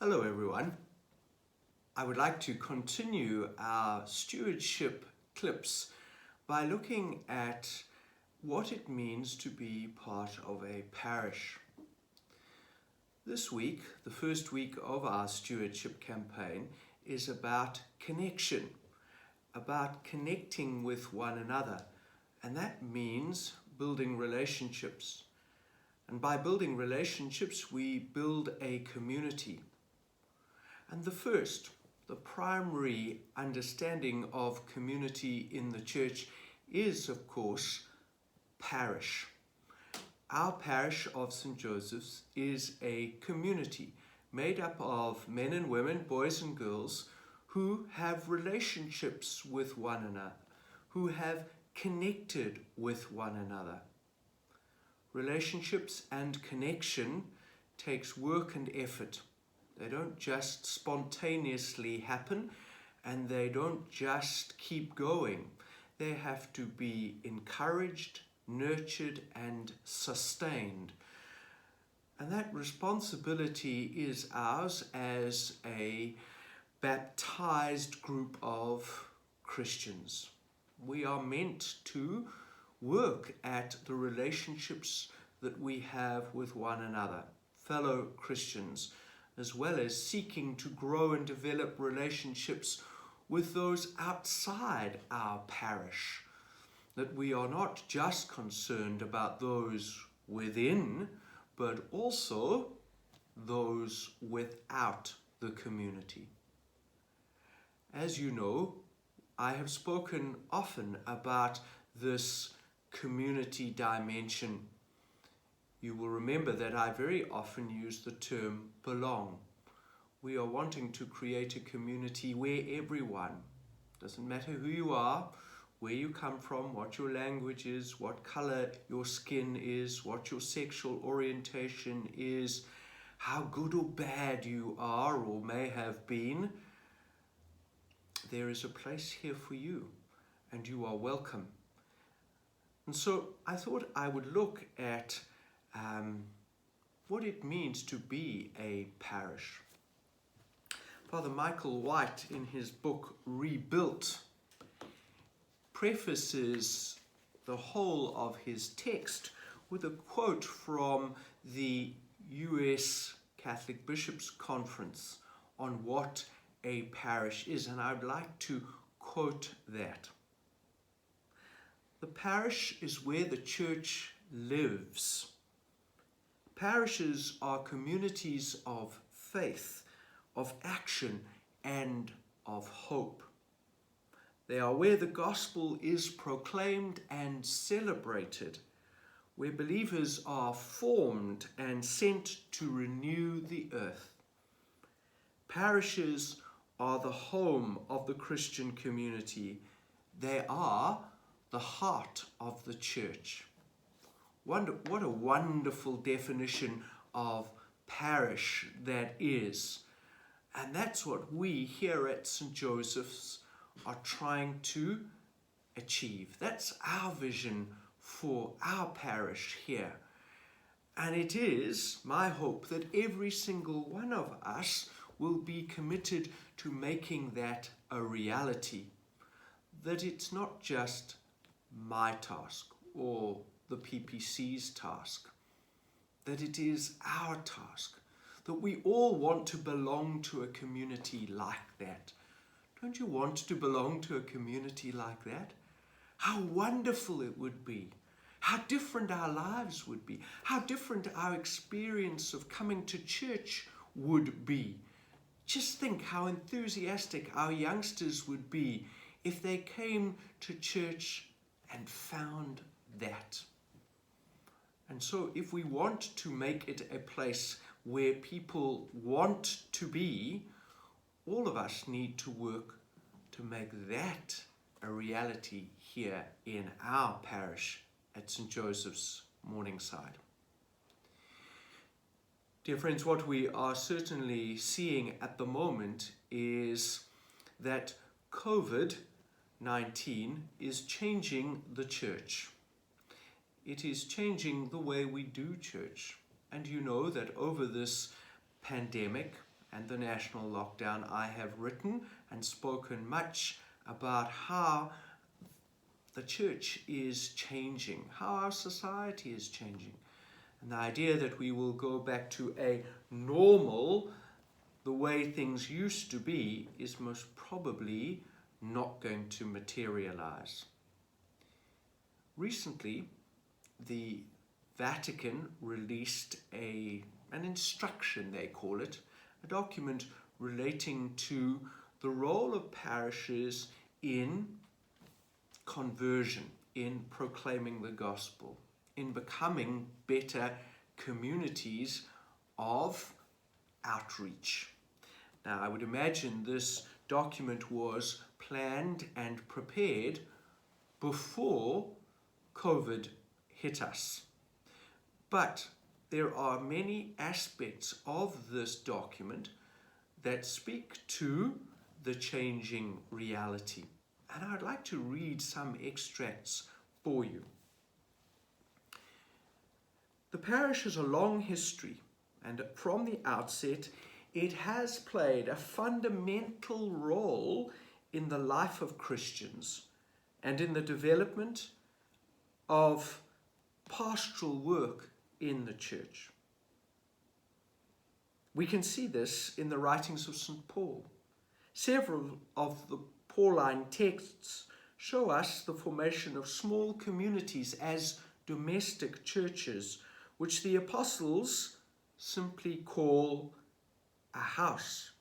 Hello everyone. I would like to continue our stewardship clips by looking at what it means to be part of a parish. This week, the first week of our stewardship campaign, is about connection, about connecting with one another, and that means building relationships. And by building relationships, we build a community. And the primary understanding of community in the church is, of course, parish. Our parish of St. Joseph's is a community made up of men and women, boys and girls, who have relationships with one another, who have connected with one another. Relationships and connection takes work and effort. They don't just spontaneously happen, and they don't just keep going. They have to be encouraged, nurtured, and sustained. And that responsibility is ours as a baptized group of Christians. We are meant to work at the relationships that we have with one another, fellow Christians, as well as seeking to grow and develop relationships with those outside our parish. That we are not just concerned about those within, but also those without the community. As you know, I have spoken often about this community dimension. You will remember that I very often use the term belong. We are wanting to create a community where everyone, doesn't matter who you are, where you come from, what your language is, what color your skin is, what your sexual orientation is, how good or bad you are or may have been, there is a place here for you and you are welcome. And so I thought I would look at what it means to be a parish. Father Michael White, in his book Rebuilt, prefaces the whole of his text with a quote from the US Catholic Bishops' Conference on what a parish is, and I'd like to quote that. The parish is where the church lives. Parishes are communities of faith, of action, and of hope. They are where the gospel is proclaimed and celebrated, where believers are formed and sent to renew the earth. Parishes are the home of the Christian community. They are the heart of the church. What a wonderful definition of parish that is. And that's what we here at St. Joseph's are trying to achieve. That's our vision for our parish here. And it is my hope that every single one of us will be committed to making that a reality. That it's not just my task or the PPC's task, that it is our task, that we all want to belong to a community like that. Don't you want to belong to a community like that? How wonderful it would be, how different our lives would be, how different our experience of coming to church would be. Just think how enthusiastic our youngsters would be if they came to church and found that. And so if we want to make it a place where people want to be, all of us need to work to make that a reality here in our parish at St. Joseph's Morningside. Dear friends, what we are certainly seeing at the moment is that COVID-19 is changing the church. It is changing the way we do church. And you know that over this pandemic, and the national lockdown, I have written and spoken much about how the church is changing, how our society is changing. And the idea that we will go back to a normal, the way things used to be, is most probably not going to materialize. Recently, the Vatican released an instruction, they call it, a document relating to the role of parishes in conversion, in proclaiming the gospel, in becoming better communities of outreach. Now, I would imagine this document was planned and prepared before COVID hit us. But there are many aspects of this document that speak to the changing reality. And I'd like to read some extracts for you. The parish has a long history, and from the outset, it has played a fundamental role in the life of Christians and in the development of pastoral work in the church. We can see this in the writings of St. Paul. Several of the Pauline texts show us the formation of small communities as domestic churches, which the apostles simply call a house.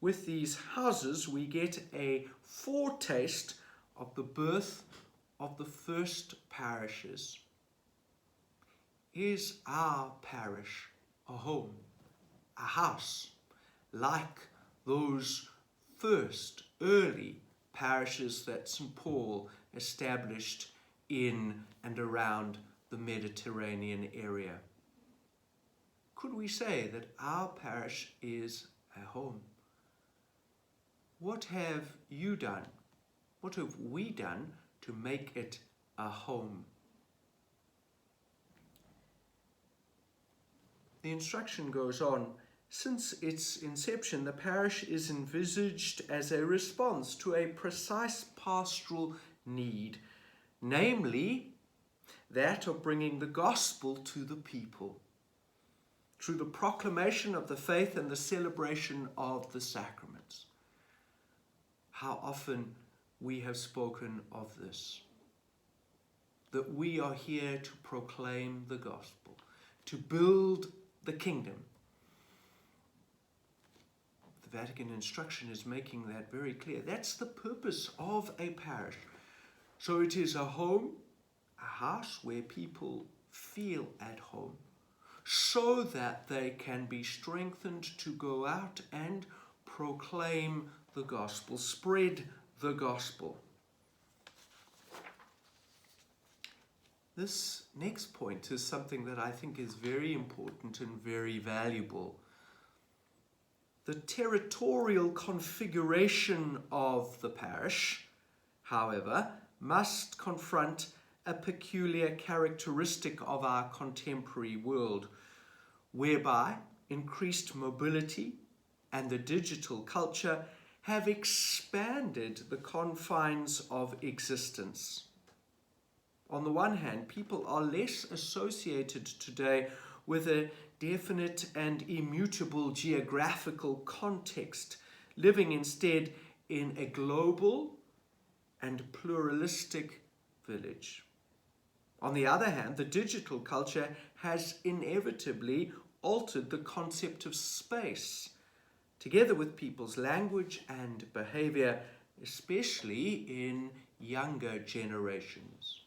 With these houses, we get a foretaste of the birth of the first parishes. Is our parish a home, a house, like those first early parishes that St. Paul established in and around the Mediterranean area? Could we say that our parish is a home? What have you done? What have we done to make it a home? The instruction goes on. Since its inception, the parish is envisaged as a response to a precise pastoral need, namely that of bringing the gospel to the people through the proclamation of the faith and the celebration of the sacraments. How often we have spoken of this, that we are here to proclaim the gospel, to build the kingdom. The Vatican instruction is making that very clear. That's the purpose of a parish. So it is a home, a house where people feel at home, so that they can be strengthened to go out and proclaim the gospel, spread the gospel. This next point is something that I think is very important and very valuable. The territorial configuration of the parish, however, must confront a peculiar characteristic of our contemporary world, whereby increased mobility and the digital culture have expanded the confines of existence. On the one hand, people are less associated today with a definite and immutable geographical context, living instead in a global and pluralistic village. On the other hand, the digital culture has inevitably altered the concept of space, together with people's language and behavior, especially in younger generations.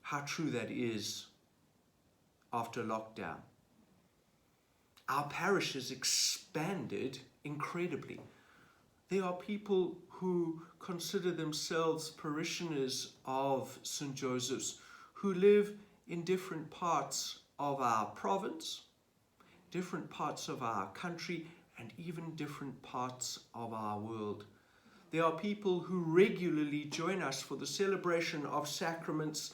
How true that is after lockdown. Our parish has expanded incredibly. There are people who consider themselves parishioners of St. Joseph's who live in different parts of our province, different parts of our country, and even different parts of our world. There are people who regularly join us for the celebration of sacraments,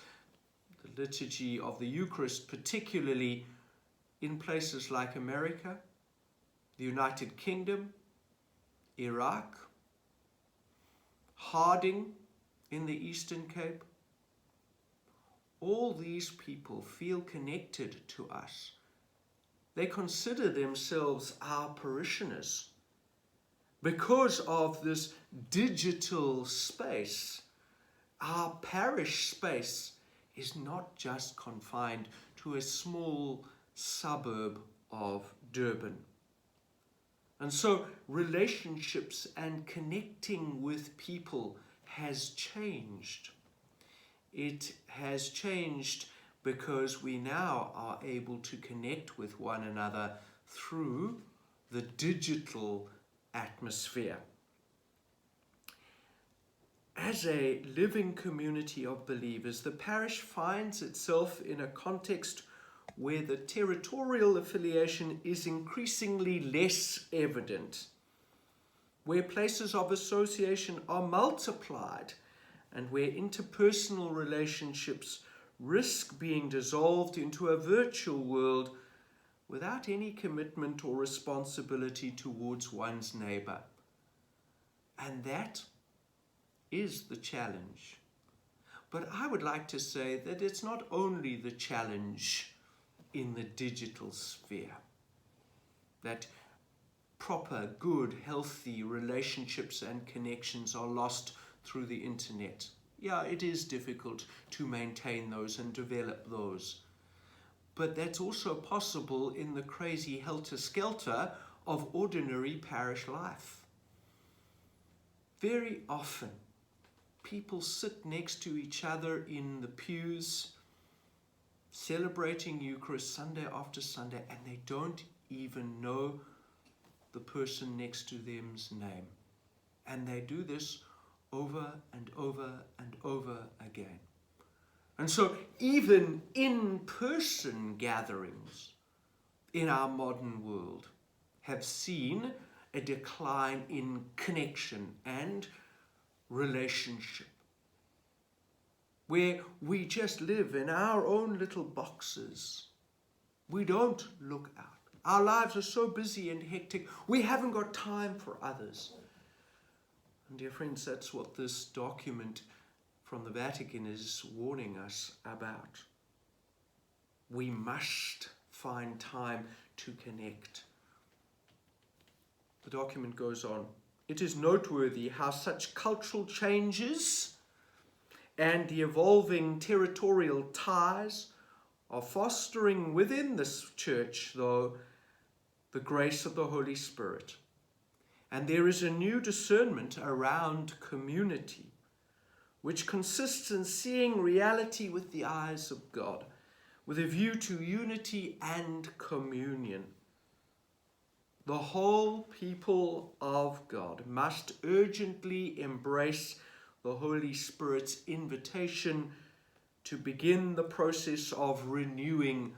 the liturgy of the Eucharist, particularly in places like America, the United Kingdom, Iraq, Harding in the Eastern Cape. All these people feel connected to us. They consider themselves our parishioners. Because of this digital space, our parish space is not just confined to a small suburb of Durban. And so relationships and connecting with people has changed. It has changed because we now are able to connect with one another through the digital atmosphere. As a living community of believers, the parish finds itself in a context where the territorial affiliation is increasingly less evident, where places of association are multiplied, and where interpersonal relationships risk being dissolved into a virtual world without any commitment or responsibility towards one's neighbor. And that is the challenge. But I would like to say that it's not only the challenge in the digital sphere, that proper, good, healthy relationships and connections are lost through the internet. Yeah, it is difficult to maintain those and develop those. But that's also possible in the crazy helter-skelter of ordinary parish life. Very often, people sit next to each other in the pews, celebrating Eucharist Sunday after Sunday, and they don't even know the person next to them's name. And they do this over and over and over again. And so even in-person gatherings in our modern world have seen a decline in connection and relationship, where we just live in our own little boxes. We don't look out. Our lives are so busy and hectic, we haven't got time for others. And dear friends, that's what this document from the Vatican is warning us about. We must find time to connect. The document goes on. It is noteworthy how such cultural changes and the evolving territorial ties are fostering within this church, though, the grace of the Holy Spirit. And there is a new discernment around community, which consists in seeing reality with the eyes of God, with a view to unity and communion. The whole people of God must urgently embrace the Holy Spirit's invitation to begin the process of renewing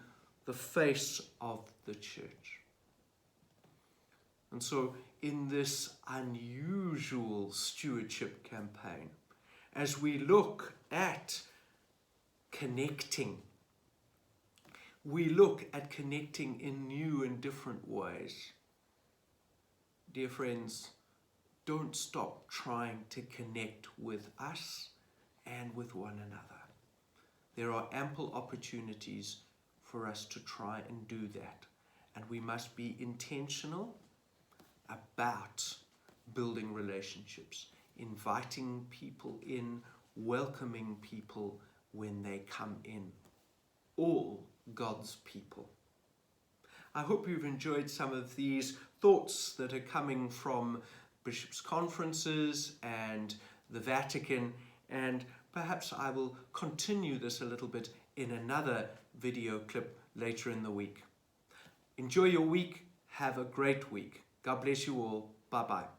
the face of the church. And so in this unusual stewardship campaign, as we look at connecting, we look at connecting in new and different ways. Dear friends, don't stop trying to connect with us and with one another. There are ample opportunities for us to try and do that. And we must be intentional about building relationships, inviting people in, welcoming people when they come in. All God's people. I hope you've enjoyed some of these thoughts that are coming from bishops' conferences and the Vatican, and perhaps I will continue this a little bit in another video clip later in the week. Enjoy your week. Have a great week. God bless you all. Bye-bye.